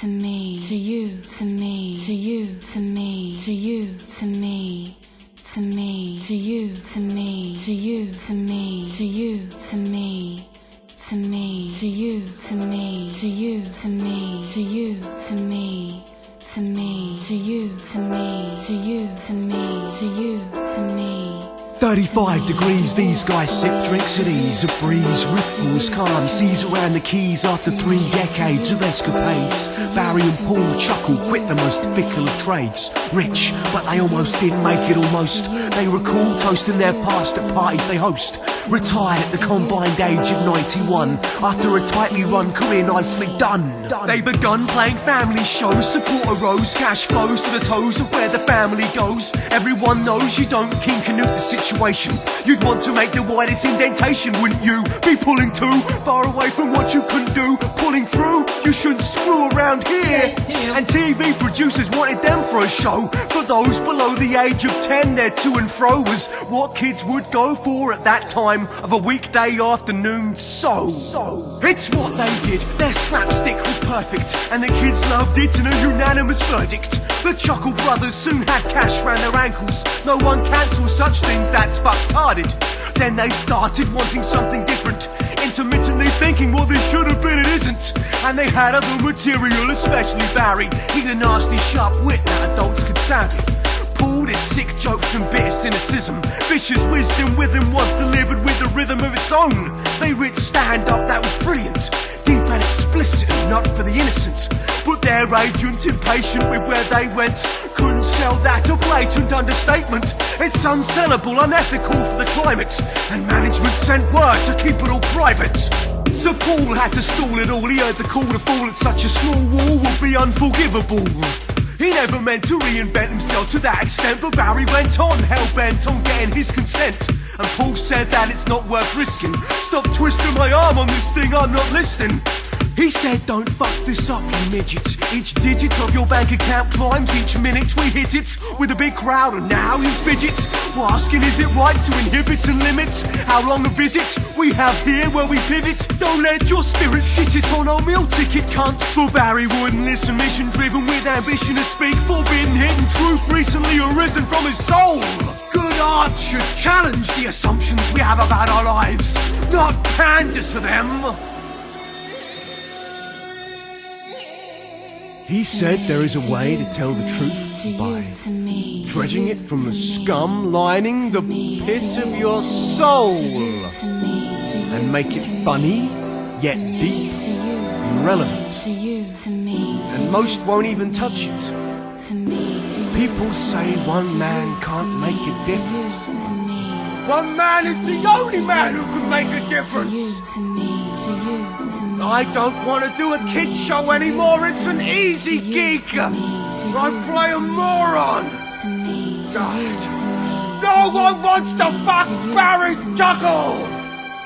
to me, to you, to me, to you, to me, to you, to me, to me, to you, to me, to you, to me, to you, to me, to me, to you, to me, to you, to me, to you, to me, to me, to you, to me, to you, to me, to you, to me. 35 degrees, these guys sip drinks at ease. A breeze, ripples, calm, seas around the keys. After 3 decades of escapades, Barry and Paul Chuckle quit the most fickle of trades. Rich, but they almost didn't make it almost. They recall toasting their past at parties they host. Retired at the combined age of 91, after a tightly run career nicely done. They begun playing family shows, support arose, cash flows to the toes of where the family goes. Everyone knows you don't King Canute the situation. You'd want to make the widest indentation, wouldn't you? Be pulling too far away from what you couldn't do. Pulling through, you shouldn't screw around here. And TV producers wanted them for a show. For those below the age of 10, their to and fro was what kids would go for at that time of a weekday afternoon. So it's what they did. Their slapstick was perfect, and the kids loved it in a unanimous verdict. The Chuckle brothers soon had cash round their ankles. No one cancels such things, that's fucktarded. Then they started wanting something different, intermittently thinking, well, this should have been, it isn't. And they had other material, especially Barry. He'd a nasty sharp wit that adults could savvy. Paul did sick jokes and bitter cynicism. Vicious wisdom with him was delivered with a rhythm of its own. They writ stand-up that was brilliant, deep and explicit, not for the innocent. But their agent, impatient with where they went, couldn't sell that, a blatant understatement. It's unsellable, unethical for the climate, and management sent word to keep it all private. So Paul had to stall it all. He heard the call to fall at such a small wall would be unforgivable. He never meant to reinvent himself to that extent, but Barry went on, hell-bent on getting his consent. And Paul said that it's not worth risking. Stop twisting my arm on this thing, I'm not listening. He said, don't fuck this up, you midgets. Each digit of your bank account climbs each minute we hit it with a big crowd, and now you fidget. We're asking, is it right to inhibit and limit how long a visit we have here where we pivot? Don't let your spirit shit it on our meal ticket, cunts. For Barry wouldn't listen, mission driven with ambition to speak. Forbidden hidden truth recently arisen from his soul. Good art should challenge the assumptions we have about our lives, not pander to them. He said there is a way to tell the truth by dredging it from the scum lining the pit of your soul and make it funny, yet deep and relevant. And most won't even touch it. People say one man can't make a difference. One man is the only man who can make a difference. I don't want to do a kids show anymore, it's an easy gig. I play a moron. God. No one wants to fuck Barry Chuckle.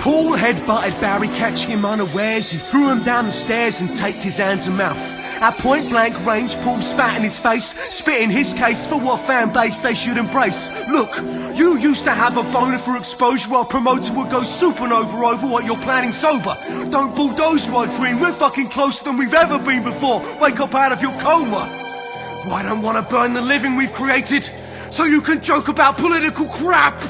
Paul headbutted Barry, catching him unawares. He threw him down the stairs and taped his hands and mouth. At point blank range, Paul spat in his face, spitting his case for what fan base they should embrace. Look, you used to have a boner for exposure. Our promoter would go supernova over what you're planning sober. Don't bulldoze my dream, we're fucking closer than we've ever been before. Wake up out of your coma. I don't want to burn the living we've created, so you can joke about political crap.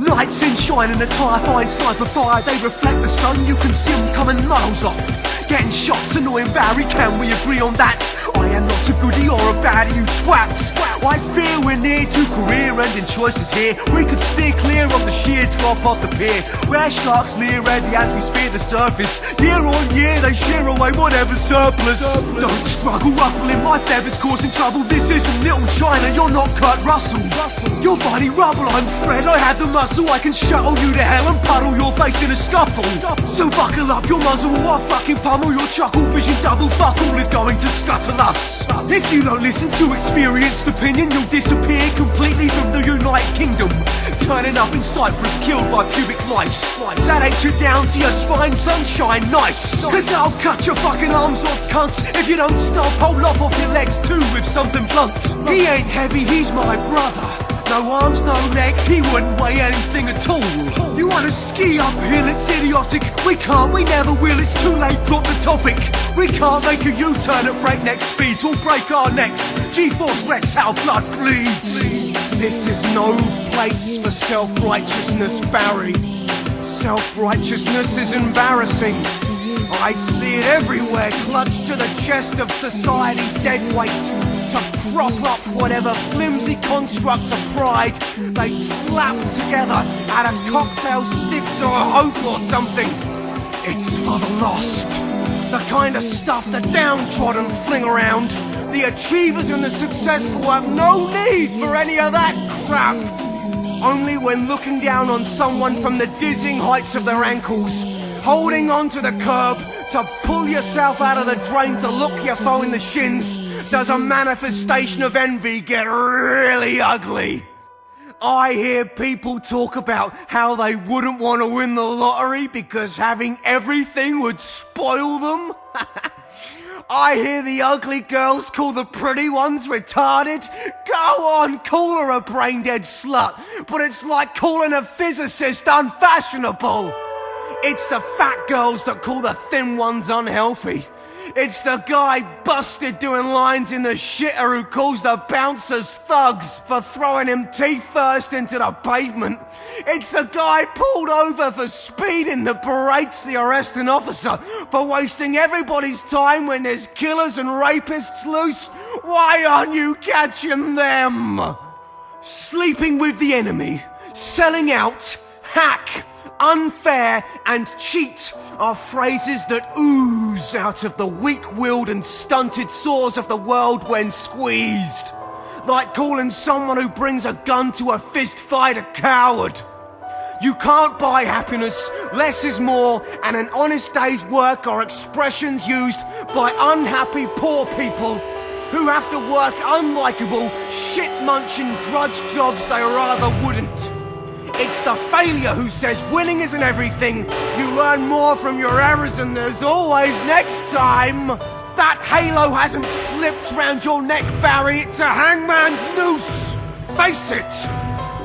Nights in shine and a tire fine sniper fire, they reflect the sun, you can see them coming miles off. Getting shots annoying Barry, can we agree on that? I am not a goodie or a baddie, you twats. I fear we're near to career-ending choices here. We could steer clear of the sheer drop off the pier, where sharks leer at the atmosphere, the surface. Year on year they shear away whatever's surplus. Don't struggle ruffling my feathers, causing trouble. This isn't Little China, you're not Kurt Russell. Your body rubble, I'm Fred, I have the muscle. I can shuttle you to hell and puddle your face in a scuffle. So buckle up your muzzle or I'll fucking pummel your chuckle. Vision double fuck all is going to scuttle us. If you don't listen to experienced opinion, you'll disappear completely from the United Kingdom. Turning up in Cyprus, killed by pubic lice. That ain't you down to your spine, sunshine, nice. Cause I'll cut your fucking arms off, cunts. If you don't stop, I'll lop off your legs too with something blunt. He ain't heavy, he's my brother. No arms, no legs, he wouldn't weigh anything at all. You wanna ski uphill, it's idiotic. We can't, we never will, it's too late, drop the topic. We can't make a U-turn at breakneck speeds, we'll break our necks. G-force wrecks how blood bleeds. This is no place for self-righteousness, Barry. Self-righteousness is embarrassing. I see it everywhere, clutched to the chest of society's dead weight. To prop up whatever flimsy construct of pride they slap together out of cocktail sticks or a hope or something. It's for the lost. The kind of stuff the downtrodden fling around. The achievers and the successful have no need for any of that crap. Only when looking down on someone from the dizzying heights of their ankles, holding onto the curb to pull yourself out of the drain to look your foe in the shins, does a manifestation of envy get really ugly. I hear people talk about how they wouldn't want to win the lottery because having everything would spoil them. I hear the ugly girls call the pretty ones retarded. Go on, call her a brain-dead slut, but it's like calling a physicist unfashionable. It's the fat girls that call the thin ones unhealthy. It's the guy busted doing lines in the shitter who calls the bouncers thugs for throwing him teeth first into the pavement. It's the guy pulled over for speeding that berates the arresting officer for wasting everybody's time when there's killers and rapists loose. Why aren't you catching them? Sleeping with the enemy, selling out, hack, unfair and cheat are phrases that ooze out of the weak-willed and stunted sores of the world when squeezed. Like calling someone who brings a gun to a fist fight a coward. You can't buy happiness, less is more, and an honest day's work are expressions used by unhappy poor people who have to work unlikable, shit-munching drudge jobs they rather wouldn't. It's the failure who says winning isn't everything. You learn more from your errors and there's always next time. That halo hasn't slipped round your neck, Barry. It's a hangman's noose. Face it.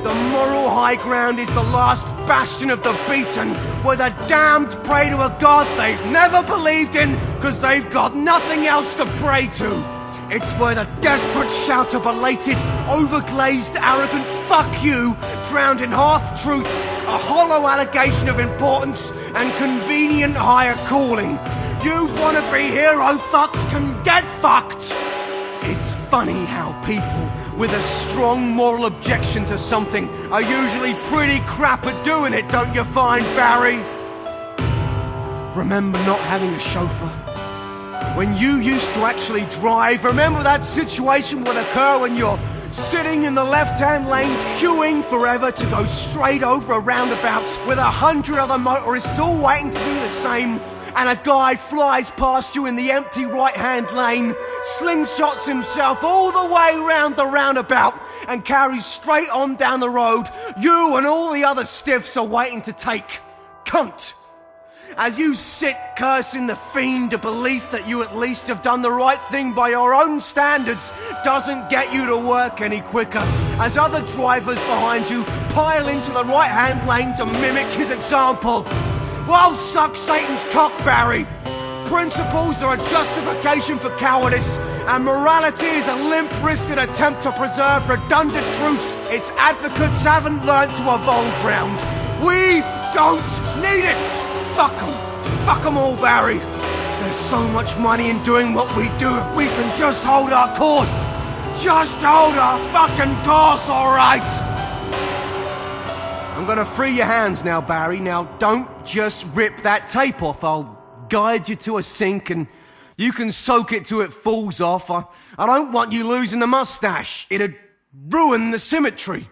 The moral high ground is the last bastion of the beaten, where the damned pray to a god they've never believed in because they've got nothing else to pray to. It's where the desperate shout a belated, overglazed, arrogant fuck you, drowned in half-truth, a hollow allegation of importance and convenient higher calling. You wanna-be hero fucks can get fucked. It's funny how people with a strong moral objection to something are usually pretty crap at doing it, don't you find, Barry? Remember not having a chauffeur? When you used to actually drive, remember that situation would occur when you're sitting in the left-hand lane queuing forever to go straight over a roundabout with 100 other motorists all waiting to do the same, and a guy flies past you in the empty right-hand lane, slingshots himself all the way round the roundabout and carries straight on down the road. You and all the other stiffs are waiting to take. Cunt. As you sit cursing the fiend, a belief that you at least have done the right thing by your own standards doesn't get you to work any quicker, as other drivers behind you pile into the right-hand lane to mimic his example. Well, suck Satan's cock, Barry. Principles are a justification for cowardice, and morality is a limp-wristed attempt to preserve redundant truths its advocates haven't learnt to evolve round. We don't need it! Fuck 'em. Fuck 'em all, Barry. There's so much money in doing what we do if we can just hold our course. Just hold our fucking course, alright? I'm gonna free your hands now, Barry. Now, don't just rip that tape off. I'll guide you to a sink and you can soak it till it falls off. I don't want you losing the mustache. It'd ruin the symmetry.